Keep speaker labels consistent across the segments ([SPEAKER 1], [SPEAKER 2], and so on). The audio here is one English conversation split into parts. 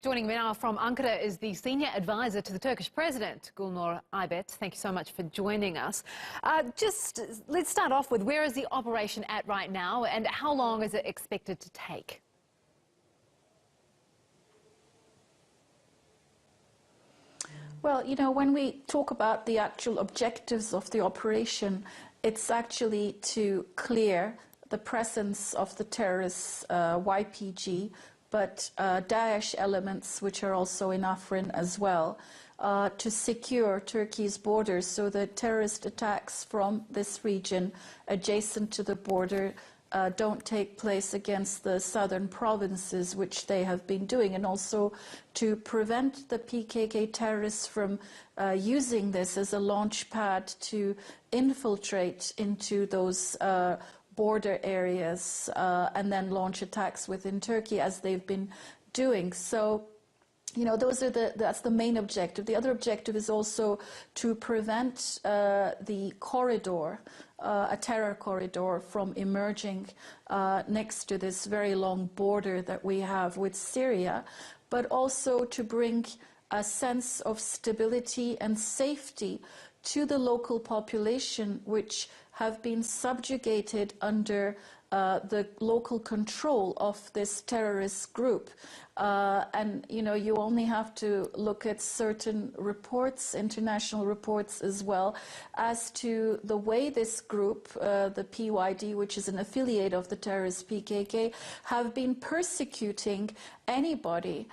[SPEAKER 1] Joining me now from Ankara is the senior advisor to the Turkish president, Gulnur Aybet. Thank you so much for joining us. Let's start off with, where is the operation at right now and how long is it expected to take?
[SPEAKER 2] Well, you know, when we talk about the actual objectives of the operation, it's actually to clear the presence of the terrorists YPG, but Daesh elements, which are also in Afrin as well, to secure Turkey's borders so that terrorist attacks from this region adjacent to the border don't take place against the southern provinces, which they have been doing, and also to prevent the PKK terrorists from using this as a launch pad to infiltrate into those border areas and then launch attacks within Turkey, as they've been doing. So, you know, that's the main objective. The other objective is also to prevent the corridor, a terror corridor, from emerging next to this very long border that we have with Syria, but also to bring a sense of stability and safety to the local population, which have been subjugated under the local control of this terrorist group. And, you know, you only have to look at certain reports, international reports as well, as to the way this group, the PYD, which is an affiliate of the terrorist PKK, have been persecuting anybody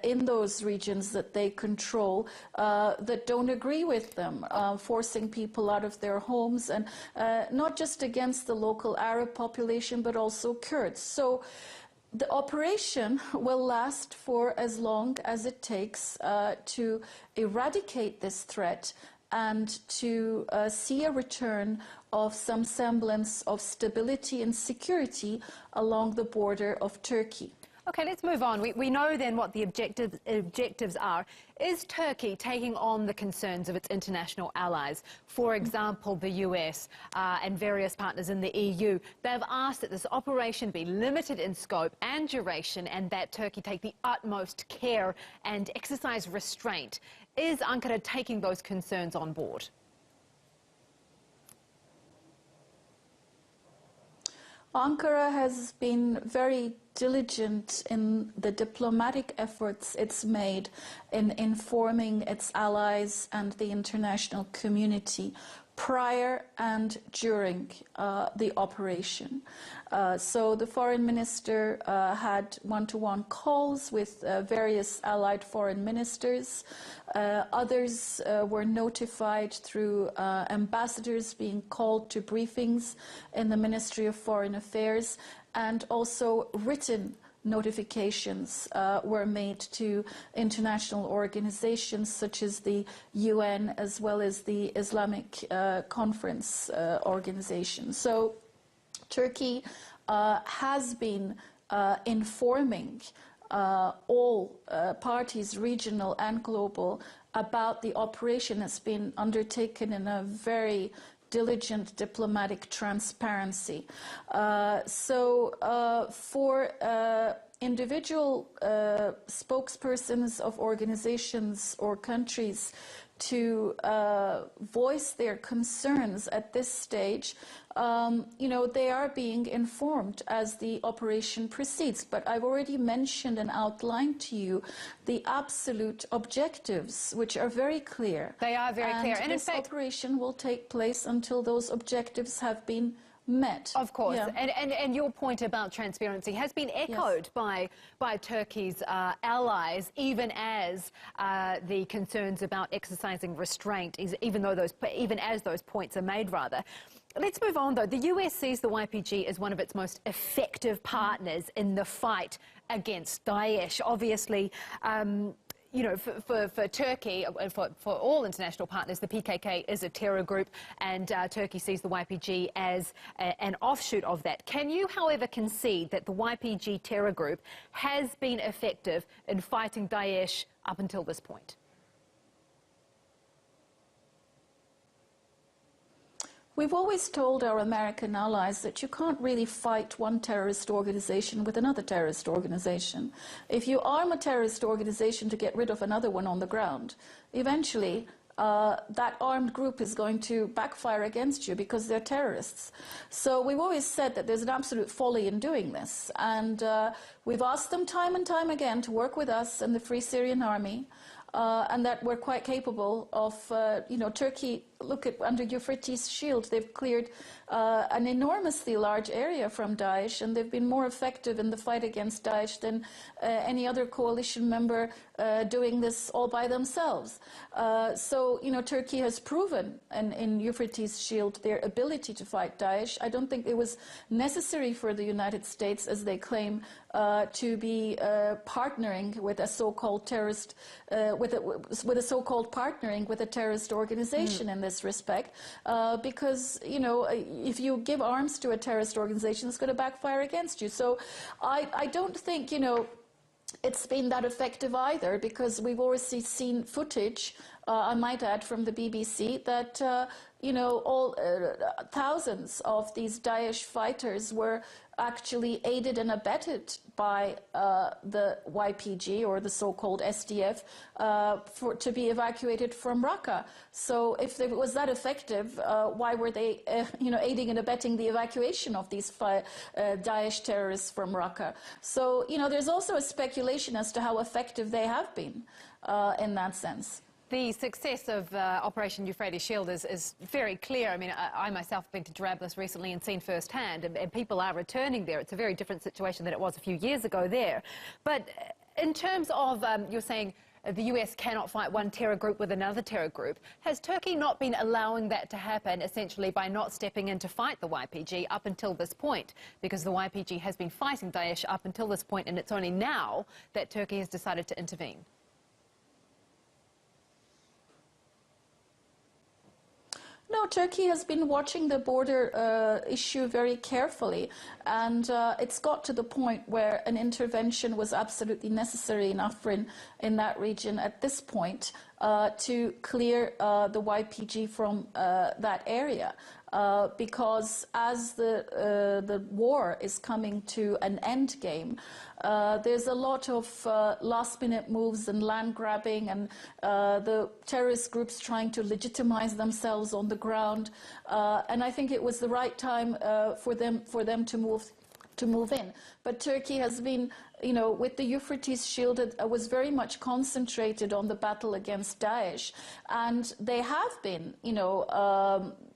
[SPEAKER 2] in those regions that they control that don't agree with them, forcing people out of their homes, and not just against the local Arab population, but also Kurds. So the operation will last for as long as it takes to eradicate this threat and to see a return of some semblance of stability and security along the border of Turkey.
[SPEAKER 1] Okay, let's move on. We know then what the objectives are. Is Turkey taking on the concerns of its international allies? For example, the US and various partners in the EU. They've asked that this operation be limited in scope and duration, and that Turkey take the utmost care and exercise restraint. Is Ankara taking those concerns on board?
[SPEAKER 2] Ankara has been very diligent in the diplomatic efforts it's made in informing its allies and the international community prior and during the operation. So the foreign minister had one-to-one calls with various allied foreign ministers. Others were notified through ambassadors being called to briefings in the Ministry of Foreign Affairs, and also written notifications were made to international organizations such as the UN, as well as the Islamic Conference organization. So Turkey has been informing all parties, regional and global, about the operation. That's been undertaken in a very diligent diplomatic transparency. For individual spokespersons of organizations or countries to voice their concerns at this stage, you know, they are being informed as the operation proceeds. But I've already mentioned and outlined to you the absolute objectives, which are very clear.
[SPEAKER 1] They are very clear.
[SPEAKER 2] And this operation will take place until those objectives have been met.
[SPEAKER 1] Of course,
[SPEAKER 2] yeah.
[SPEAKER 1] and your point about transparency has been echoed
[SPEAKER 2] Yes.
[SPEAKER 1] by Turkey's allies, even as the concerns about exercising restraint, even as those points are made, rather. Let's move on, though. The US sees the YPG as one of its most effective partners in the fight against Daesh. Obviously, you know, for Turkey, for all international partners, the PKK is a terror group, and Turkey sees the YPG as an offshoot of that. Can you, however, concede that the YPG terror group has been effective in fighting Daesh up until this point?
[SPEAKER 2] We've always told our American allies that you can't really fight one terrorist organization with another terrorist organization. If you arm a terrorist organization to get rid of another one on the ground, eventually that armed group is going to backfire against you because they're terrorists. So we've always said that there's an absolute folly in doing this. And we've asked them time and time again to work with us and the Free Syrian Army. And that we're quite capable of, Turkey, look at under Euphrates Shield, they've cleared an enormously large area from Daesh, and they've been more effective in the fight against Daesh than any other coalition member doing this all by themselves. So, Turkey has proven in Euphrates Shield their ability to fight Daesh. I don't think it was necessary for the United States, as they claim, to be partnering with a so-called terrorist, with a so-called partnering with a terrorist organization in this respect, because if you give arms to a terrorist organization, it's going to backfire against you. So I don't think it's been that effective either, because we've already seen footage, I might add, from the BBC that thousands of these Daesh fighters were actually aided and abetted by the YPG, or the so-called SDF, to be evacuated from Raqqa. So if it was that effective, why were they aiding and abetting the evacuation of these Daesh terrorists from Raqqa? So there's also a speculation as to how effective they have been in that sense.
[SPEAKER 1] The success of Operation Euphrates Shield is very clear. I mean, I myself have been to Jarablus recently and seen firsthand, and people are returning there. It's a very different situation than it was a few years ago there. But in terms of, you're saying the US cannot fight one terror group with another terror group, has Turkey not been allowing that to happen, essentially by not stepping in to fight the YPG up until this point? Because the YPG has been fighting Daesh up until this point, and it's only now that Turkey has decided to intervene.
[SPEAKER 2] No, Turkey has been watching the border issue very carefully, and it's got to the point where an intervention was absolutely necessary in Afrin, in that region at this point, to clear the YPG from that area. Because as the war is coming to an end game, there's a lot of last-minute moves and land grabbing, and the terrorist groups trying to legitimize themselves on the ground. And I think it was the right time for them to move in. But Turkey has been, with the Euphrates Shield, it was very much concentrated on the battle against Daesh. And they have been,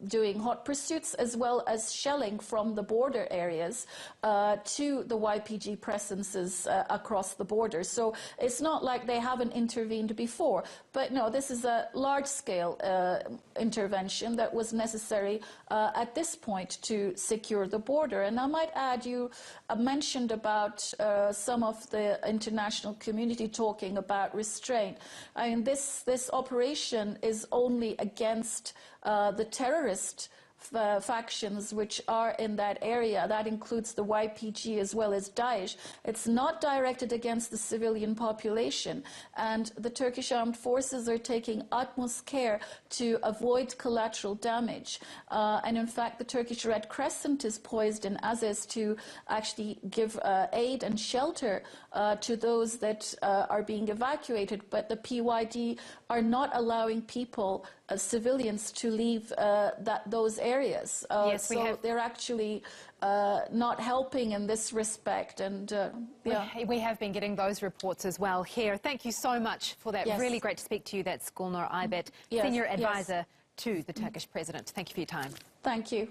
[SPEAKER 2] doing hot pursuits as well as shelling from the border areas to the YPG presences across the border. So it's not like they haven't intervened before. But no, this is a large-scale intervention that was necessary at this point to secure the border. And I might add, you mentioned about some of the international community talking about restraint. I mean, this operation is only against the terrorist factions which are in that area. That includes the YPG as well as Daesh. It's not directed against the civilian population, and the Turkish armed forces are taking utmost care to avoid collateral damage. And in fact, the Turkish Red Crescent is poised in Aziz to actually give aid and shelter to those that are being evacuated, but the PYD are not allowing people, civilians, to leave those areas.
[SPEAKER 1] Yes,
[SPEAKER 2] so they're actually not helping in this respect. And
[SPEAKER 1] we have been getting those reports as well here. Thank you so much for that.
[SPEAKER 2] Yes.
[SPEAKER 1] Really great to speak to you. That's Gulnur Aybet,
[SPEAKER 2] Yes.
[SPEAKER 1] Senior Advisor to the Turkish President. Thank you for your time.
[SPEAKER 2] Thank you.